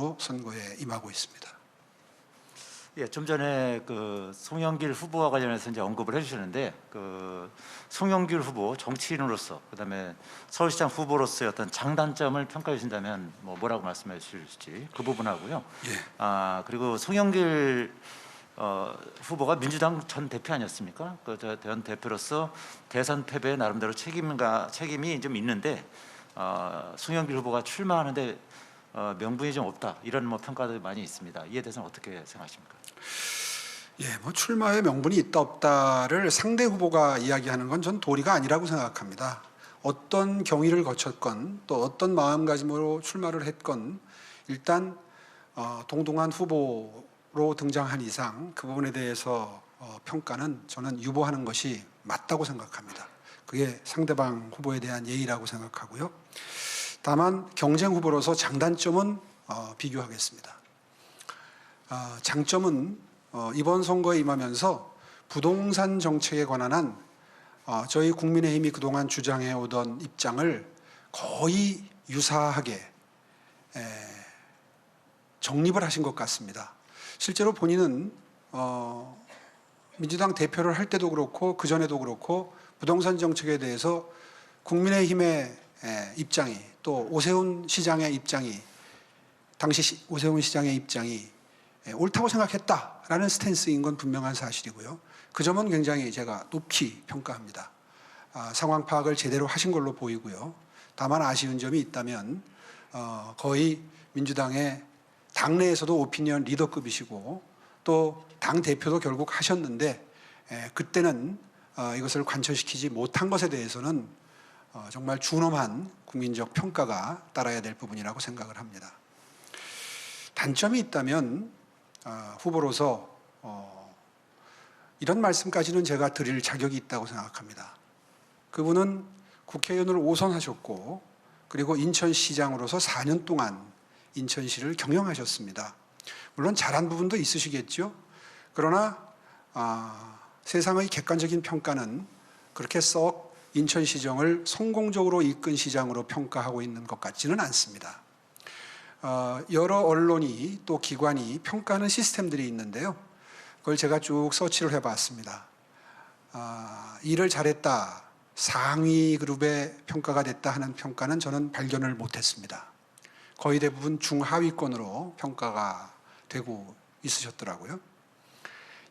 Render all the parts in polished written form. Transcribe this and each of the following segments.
마음으로 선거에 임하고 있습니다. 예, 좀 전에 송영길 후보와 관련해서 이제 언급을 해주셨는데 송영길 후보 정치인으로서 그다음에 서울시장 후보로서의 어떤 장단점을 평가해 주신다면 뭐라고 말씀해 주실지 그 부분하고요. 예. 그리고 송영길 후보가 민주당 전 대표 아니었습니까? 전 대표로서 대선 패배에 나름대로 책임이 좀 있는데 송영길 후보가 출마하는데 명분이 좀 없다 이런 평가도 많이 있습니다. 이에 대해서는 어떻게 생각하십니까? 예, 출마의 명분이 있다 없다를 상대 후보가 이야기하는 건 전 도리가 아니라고 생각합니다. 어떤 경위를 거쳤건 또 어떤 마음가짐으로 출마를 했건 일단 동등한 후보로 등장한 이상 그 부분에 대해서 평가는 저는 유보하는 것이 맞다고 생각합니다. 그게 상대방 후보에 대한 예의라고 생각하고요. 다만 경쟁 후보로서 장단점은 비교하겠습니다. 장점은 이번 선거에 임하면서 부동산 정책에 관한 한 저희 국민의힘이 그동안 주장해 오던 입장을 거의 유사하게 정립을 하신 것 같습니다. 실제로 본인은 민주당 대표를 할 때도 그렇고 그전에도 그렇고 부동산 정책에 대해서 국민의힘의 입장이 또 오세훈 시장의 입장이 당시 오세훈 시장의 입장이 옳다고 생각했다라는 스탠스인 건 분명한 사실이고요. 그 점은 굉장히 제가 높이 평가합니다. 상황 파악을 제대로 하신 걸로 보이고요. 다만 아쉬운 점이 있다면 거의 민주당의 당내에서도 오피니언 리더급이시고 또 당 대표도 결국 하셨는데 그때는 이것을 관철시키지 못한 것에 대해서는 정말 준엄한 국민적 평가가 따라야 될 부분이라고 생각을 합니다. 단점이 있다면 후보로서 이런 말씀까지는 제가 드릴 자격이 있다고 생각합니다. 그분은 국회의원을 5선 하셨고 그리고 인천시장으로서 4년 동안 인천시를 경영하셨습니다. 물론 잘한 부분도 있으시겠죠. 그러나 세상의 객관적인 평가는 그렇게 썩 인천시정을 성공적으로 이끈 시장으로 평가하고 있는 것 같지는 않습니다. 여러 언론이 또 기관이 평가하는 시스템들이 있는데요. 그걸 제가 쭉 서치를 해봤습니다. 일을 잘했다, 상위 그룹의 평가가 됐다 하는 평가는 저는 발견을 못했습니다. 거의 대부분 중하위권으로 평가가 되고 있으셨더라고요.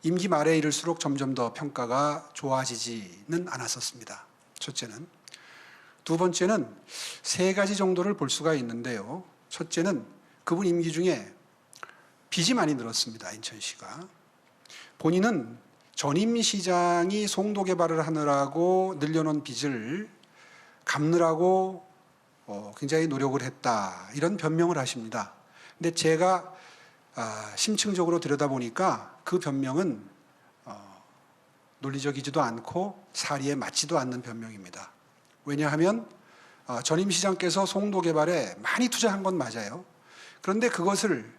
임기 말에 이를수록 점점 더 평가가 좋아지지는 않았었습니다. 첫째는. 두 번째는 세 가지 정도를 볼 수가 있는데요. 첫째는 그분 임기 중에 빚이 많이 늘었습니다. 인천시가. 본인은 전임 시장이 송도 개발을 하느라고 늘려놓은 빚을 갚느라고 굉장히 노력을 했다. 이런 변명을 하십니다. 근데 제가 심층적으로 들여다보니까 그 변명은 논리적이지도 않고 사리에 맞지도 않는 변명입니다. 왜냐하면 전임 시장께서 송도 개발에 많이 투자한 건 맞아요. 그런데 그것을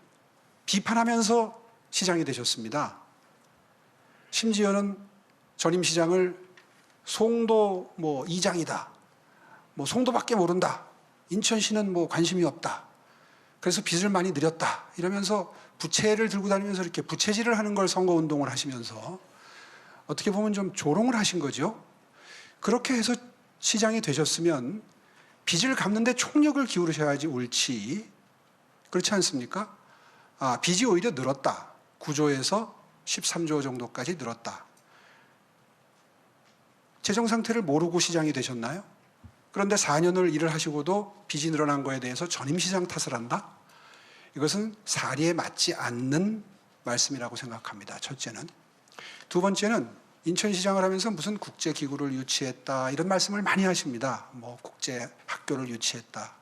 비판하면서 시장이 되셨습니다. 심지어는 전임 시장을 송도 이장이다. 송도밖에 모른다. 인천시는 관심이 없다. 그래서 빚을 많이 늘렸다. 이러면서 부채를 들고 다니면서 이렇게 부채질을 하는 걸 선거운동을 하시면서 어떻게 보면 좀 조롱을 하신 거죠. 그렇게 해서 시장이 되셨으면 빚을 갚는데 총력을 기울이셔야지 옳지. 그렇지 않습니까? 빚이 오히려 늘었다. 9조에서 13조 정도까지 늘었다. 재정 상태를 모르고 시장이 되셨나요? 그런데 4년을 일을 하시고도 빚이 늘어난 거에 대해서 전임 시장 탓을 한다? 이것은 사리에 맞지 않는 말씀이라고 생각합니다. 첫째는. 두 번째는 인천시장을 하면서 무슨 국제기구를 유치했다 이런 말씀을 많이 하십니다. 국제학교를 유치했다.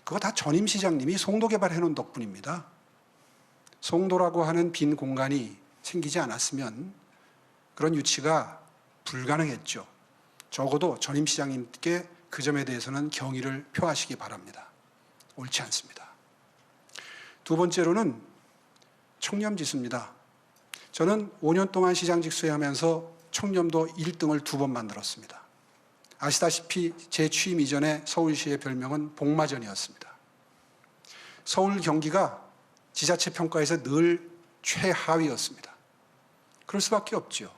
그거 다 전임 시장님이 송도 개발해 놓은 덕분입니다. 송도라고 하는 빈 공간이 생기지 않았으면 그런 유치가 불가능했죠. 적어도 전임 시장님께 그 점에 대해서는 경의를 표하시기 바랍니다. 옳지 않습니다. 두 번째로는 청렴지수입니다. 저는 5년 동안 시장 직수하면서 청렴도 1등을 2번 만들었습니다. 아시다시피 제 취임 이전에 서울시의 별명은 복마전이었습니다. 서울 경기가 지자체 평가에서 늘 최하위였습니다. 그럴 수밖에 없죠.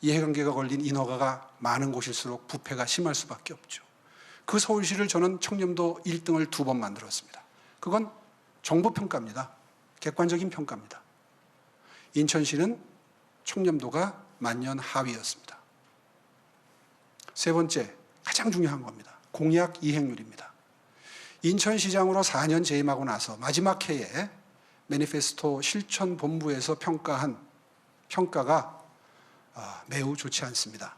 이해관계가 걸린 인허가가 많은 곳일수록 부패가 심할 수밖에 없죠. 그 서울시를 저는 청렴도 1등을 2번 만들었습니다. 그건 정부 평가입니다. 객관적인 평가입니다. 인천시는 청렴도가 만년 하위였습니다. 세 번째, 가장 중요한 겁니다. 공약 이행률입니다. 인천시장으로 4년 재임하고 나서 마지막 해에 매니페스토 실천본부에서 평가한 평가가 매우 좋지 않습니다.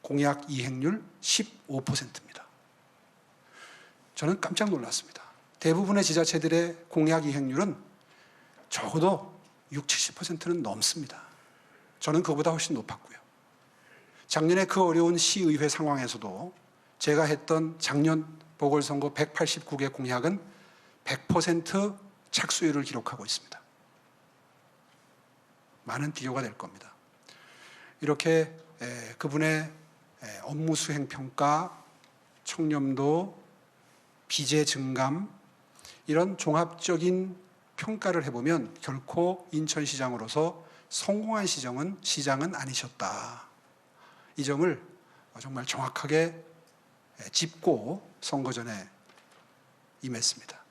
공약 이행률 15%입니다. 저는 깜짝 놀랐습니다. 대부분의 지자체들의 공약 이행률은 적어도 60, 70%는 넘습니다. 저는 그보다 훨씬 높았고요. 작년에 그 어려운 시의회 상황에서도 제가 했던 작년 보궐선거 189개 공약은 100% 착수율을 기록하고 있습니다. 많은 비교가 될 겁니다. 이렇게 그분의 업무 수행 평가, 청렴도, 비제 증감 이런 종합적인 평가를 해보면 결코 인천시장으로서 성공한 시장은 아니셨다. 이 점을 정말 정확하게 짚고 선거 전에 임했습니다.